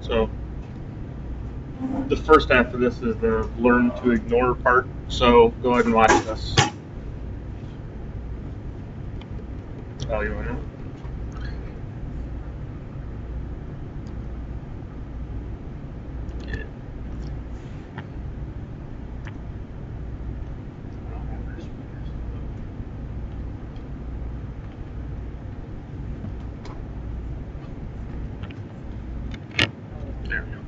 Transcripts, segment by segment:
So the first half of this is the learn to ignore part. So go ahead and watch this. Oh, you want to? There we go.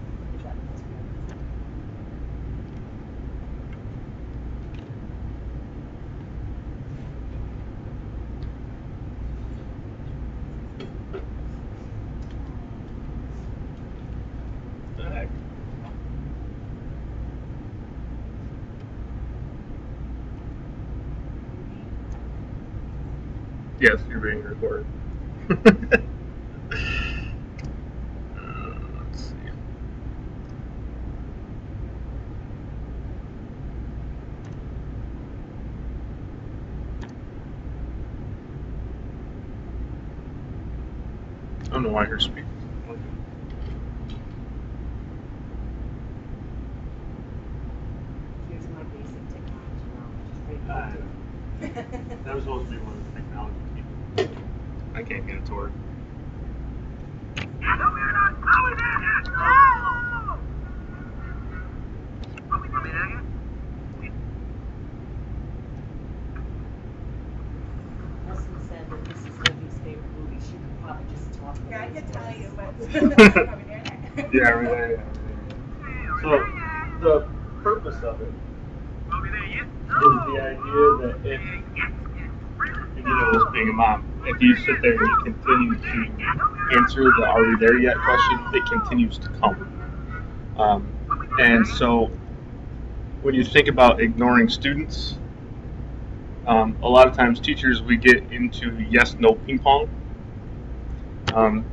Yes, you're being recorded. Let's see. I don't know why her speaker. Here's my basic technology knowledge. That was supposed to be one of the technology people. I can't get it to work. Leslie said that this is Libby's favorite movie. She could probably just talk. Yeah, I can tell you, but Yeah, everything. So the purpose of it is the idea that if, this being a mom, if you sit there and you continue to answer the "Are we there yet?" question, it continues to come. And so when you think about ignoring students, a lot of times teachers, we get into yes/no ping pong.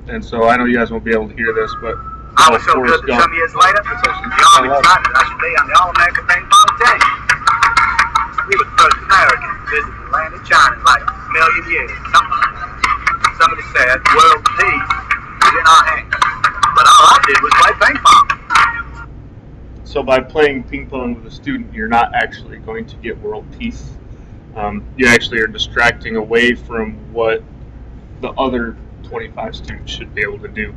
And so I know you guys won't be able to hear this, but I was so good that some years later, the Army decided I should be on the All-American ping pong team. We were the first Americans to visit the land of China in like a million years, something like that. Somebody said world peace is in our hands, but all I did was play ping pong. So by playing ping pong with a student, you're not actually going to get world peace. You actually are distracting away from what the other 25 students should be able to do.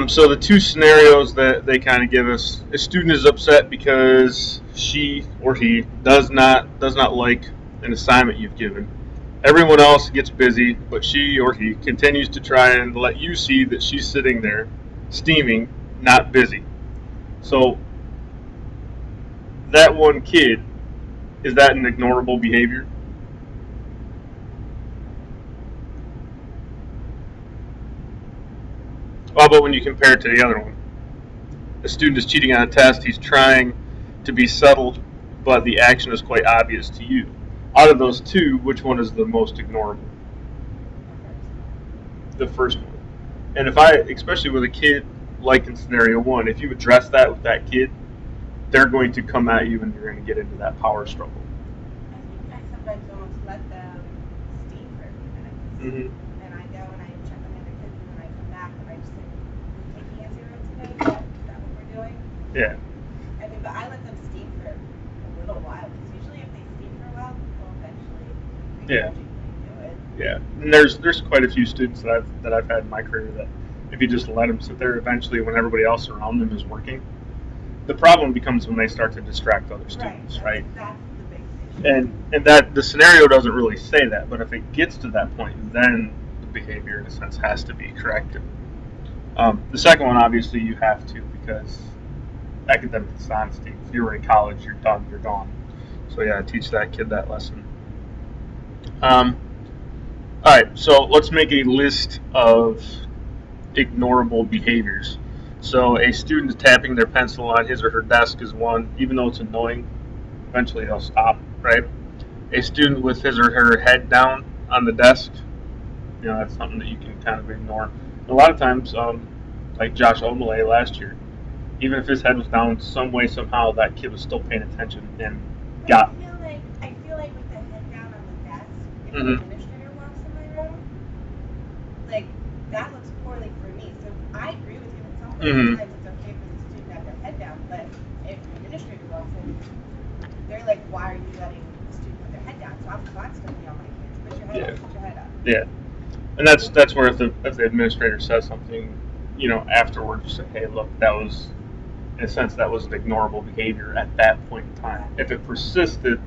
So the two scenarios that they kind of give us: a student is upset because she or he does not like an assignment you've given. Everyone else gets busy, but she or he continues to try and let you see that she's sitting there steaming, not busy. So that one kid, is that an ignorable behavior? How about when you compare it to the other one? A student is cheating on a test, he's trying to be subtle, but the action is quite obvious to you. Out of those two, which one is the most ignorable? The first one. And if especially with a kid like in scenario one, if you address that with that kid, they're going to come at you and you're going to get into that power struggle. I sometimes almost let them steam for a few minutes. Mm-hmm. And I go and I check on the other kids, and then I come back and I just say, "We're taking a zero today? Is that what we're doing?" Yeah. I mean, but I let them steam for a little while, because usually if they steam for a while, they'll eventually do it. Yeah. And there's quite a few students that I've had in my career that if you just let them sit there, eventually when everybody else around them is working, the problem becomes when they start to distract other students, right? That's the big issue. And that the scenario doesn't really say that, but if it gets to that point, then the behavior in a sense has to be corrected. The second one, obviously, you have to, because academic dishonesty. If you're in college, you're done, you're gone. So yeah, teach that kid that lesson. All right, so let's make a list of ignorable behaviors. So a student tapping their pencil on his or her desk is one, even though it's annoying. Eventually they'll stop, right? A student with his or her head down on the desk, that's something that you can kind of ignore. A lot of times, like Josh Omalay last year, even if his head was down some way, somehow, that kid was still paying attention and got. I feel like with the head down on the desk, if Mhm. the administrator walks in my room, like, that looks more like for me. So I agree with you. In some Mhm. times it's okay for the student to have their head down, but if the administrator walks in, they're like, why are you letting the student put their head down? So I'm constantly on my kids. Put your head Yeah. up. Put your head up. Yeah, and that's where if the administrator says something, afterwards, you say, hey, look, that was, in a sense, that was an ignorable behavior at that point in time. If it persisted,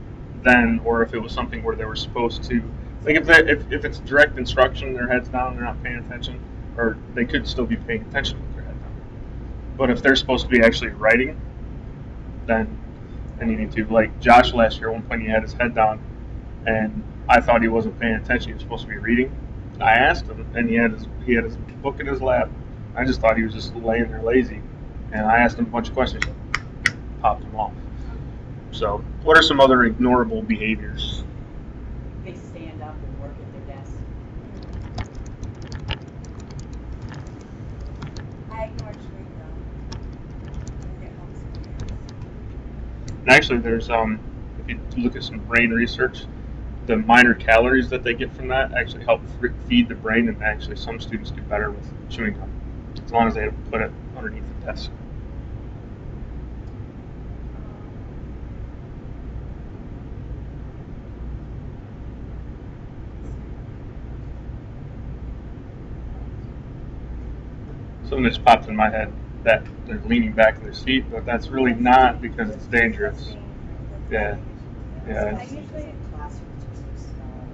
then, or if it was something where they were supposed to, like if it's direct instruction, their head's down, they're not paying attention, or they could still be paying attention with their head down. But if they're supposed to be actually writing, then you need to. Like Josh last year, at one point he had his head down, and I thought he wasn't paying attention. He was supposed to be reading. I asked him, and he had his book in his lap. I just thought he was just laying there lazy, and I asked him a bunch of questions. Popped him off. So, what are some other ignorable behaviors? They stand up and work at their desk. I ignore chewing gum. It helps me. And actually, there's if you look at some brain research, the minor calories that they get from that actually help feed the brain, and actually some students do better with chewing gum, as long as they put it underneath the desk. Something just popped in my head that they're leaning back in their seat, but that's really not because it's dangerous. Yeah. Yeah. I usually, Classrooms are so small.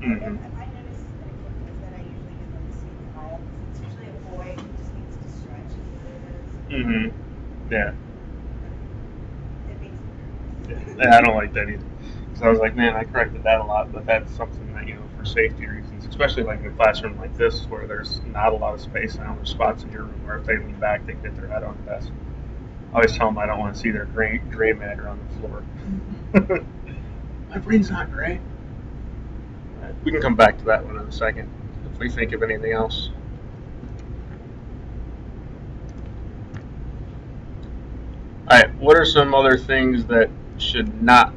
Mhm. if I notice that a kid does that, I usually give them the seat quiet. It's usually a boy who just needs to stretch. Is what it is. Yeah. It makes me nervous. Yeah, I don't like that either. So I was like, man, I corrected that a lot, but that's something that, for safety reasons, especially like in a classroom like this where there's not a lot of space. I know there's spots in your room where if they lean back, they can hit their head on the desk. I always tell them I don't want to see their gray matter on the floor. My brain's not gray. All right, we can come back to that one in a second if we think of anything else. All right, what are some other things that should not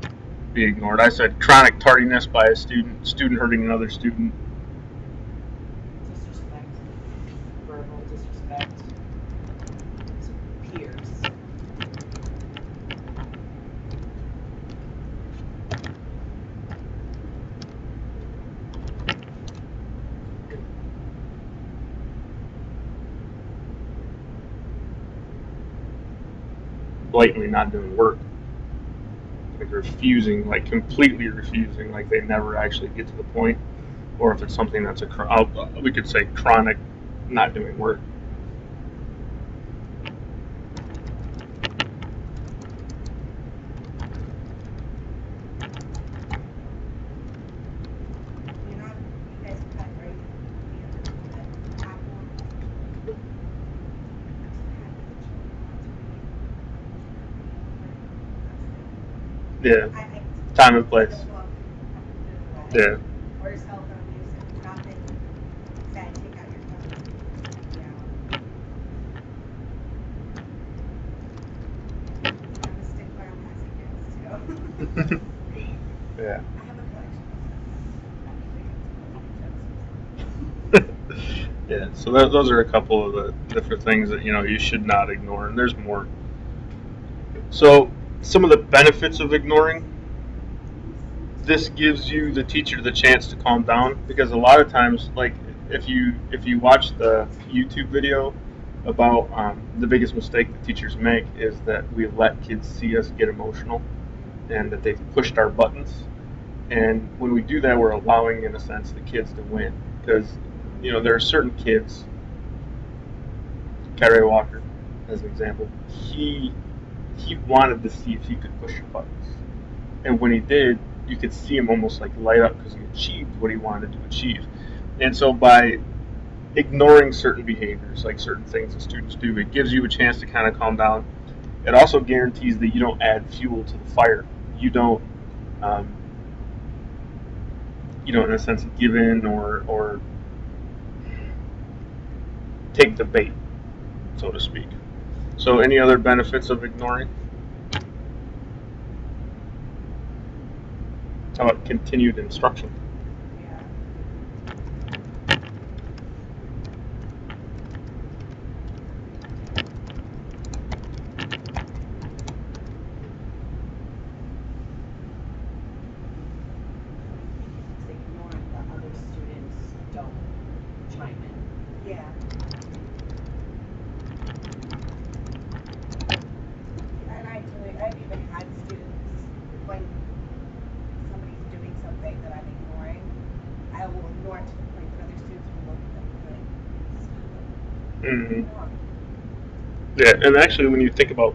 be ignored? I said chronic tardiness by a student hurting another student. Disrespect. Verbal disrespect. To peers. Blatantly not doing work. Like refusing, like completely refusing, like they never actually get to the point. Or if it's something that's we could say chronic not doing work. You guys cut, right? The apple. Yeah, I time and place. Yeah, Or cell phone use. If it's not been said, take out your phone. I'm a stickler on passing gifts too. yeah. I have a collection. Yeah, so those are a couple of the different things that you should not ignore, and there's more. So some of the benefits of ignoring. This gives you, the teacher, the chance to calm down, because a lot of times, like if you watch the YouTube video about the biggest mistake that teachers make is that we let kids see us get emotional, and that they've pushed our buttons. And when we do that, we're allowing, in a sense, the kids to win, because there are certain kids. Kyrie Walker, as an example, he wanted to see if he could push your buttons, and when he did, you could see him almost like light up because he achieved what he wanted to achieve. And so by ignoring certain behaviors, like certain things that students do, it gives you a chance to kind of calm down. It also guarantees that you don't add fuel to the fire. You don't, in a sense, give in or take the bait, so to speak. So any other benefits of ignoring? How about continued instruction? chime in. Yeah. And I've even had students, when somebody's doing something that I'm ignoring, I will ignore it to the point that other students will look at them and be like, Mhm. "Wrong." Yeah, and actually, when you think about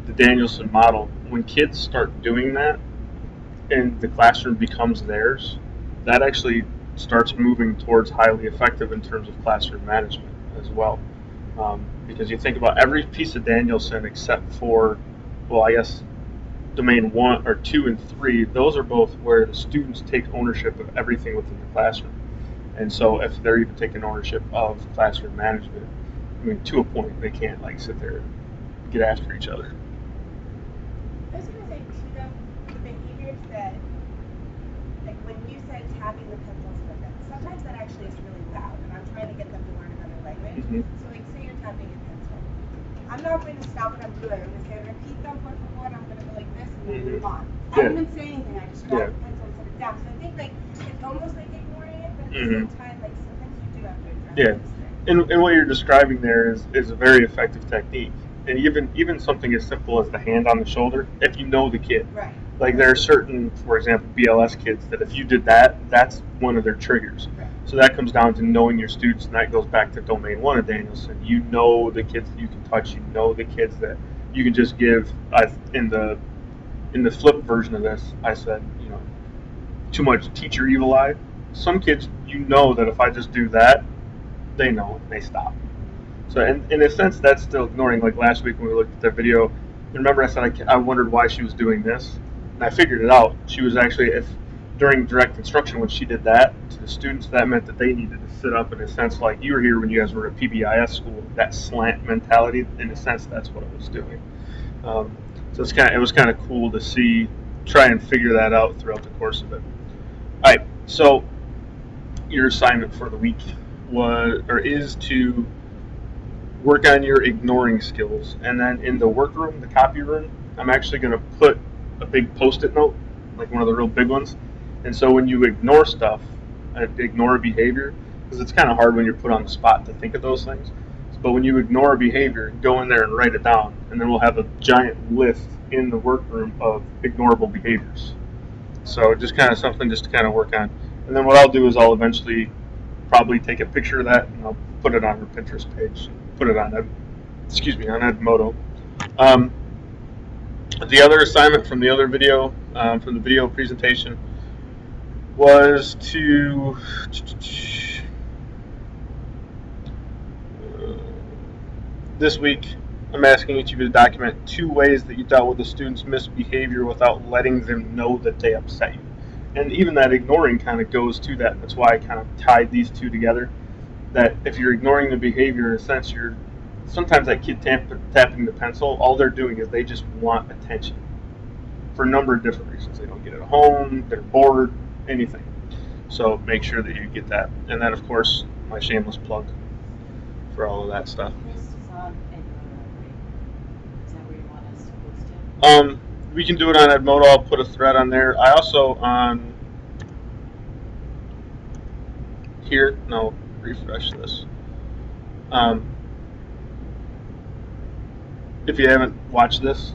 the Danielson model, when kids start doing that and the classroom becomes theirs, that actually starts moving towards highly effective in terms of classroom management as well. Because you think about every piece of Danielson except for, well, I guess domain 1 or 2 and 3, those are both where the students take ownership of everything within the classroom. And so if they're even taking ownership of classroom management, I mean, to a point, they can't like sit there and get after each other. I was gonna say too though, the behaviors that, like when you said tapping the pencils with them, sometimes that actually is really loud, and I'm trying to get them to learn another language. Mhm. So like, say you're tapping a pencil, I'm not going to stop what I'm doing. I'm gonna say repito por favor. I'm gonna go like this and then move on. I Yeah. haven't even say anything. I just grab Yeah. the pencil and set it down. So I think like it's almost like ignoring it, but at the Mhm. same time, like sometimes you do have to address Yeah. these things. And what you're describing there is a very effective technique. And even something as simple as the hand on the shoulder, if you know the kid. Right. Like there are certain, for example, BLS kids that if you did that, that's one of their triggers. Right. So that comes down to knowing your students, and that goes back to domain 1 of Danielson. You know the kids that you can touch. You know the kids that you can just give. In the flip version of this, I said, too much teacher evil eye. Some kids, you know that if I just do that, they know, they stop. So in a sense, that's still ignoring. Like last week when we looked at that video, remember I said I wondered why she was doing this, and I figured it out. She was actually, if during direct instruction when she did that to the students, that meant that they needed to sit up in a sense like you were here when you guys were at PBIS school. That slant mentality, in a sense, that's what it was doing. So it was kind of cool to see, try and figure that out throughout the course of it. All right, so your assignment for the week is to work on your ignoring skills. And then in the workroom, the copy room, I'm actually going to put a big post-it note, like one of the real big ones. And so when you ignore stuff, ignore a behavior, because it's kind of hard when you're put on the spot to think of those things. But when you ignore a behavior, go in there and write it down. And then we'll have a giant list in the workroom of ignorable behaviors. So just kind of something just to kind of work on. And then what I'll do is I'll eventually probably take a picture of that and I'll put it on her Pinterest page. Put it on Edmodo. The other assignment from the other video, from the video presentation, was to this week. I'm asking each of you to document 2 ways that you dealt with a student's misbehavior without letting them know that they upset you. And even that ignoring kind of goes to that. That's why I kind of tied these 2 together. That if you're ignoring the behavior, in a sense, sometimes that kid tapping the pencil, all they're doing is they just want attention for a number of different reasons. They don't get it at home, they're bored, anything. So make sure that you get that. And then, of course, my shameless plug for all of that stuff. This is on Edmodo, right? Is that where you want us to post it? We can do it on Edmodo. I'll put a thread on there. I also refresh this. If you haven't watched this,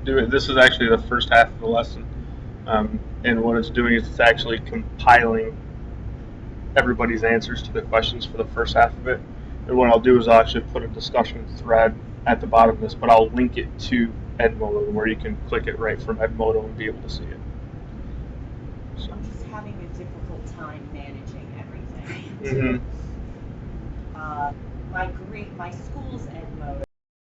do it. This is actually the first half of the lesson, and what it's doing is it's actually compiling everybody's answers to the questions for the first half of it. And what I'll do is I'll actually put a discussion thread at the bottom of this, but I'll link it to Edmodo where you can click it right from Edmodo and be able to see it. So. I'm just having a difficult time managing everything. Mm-hmm. My school's Edmodo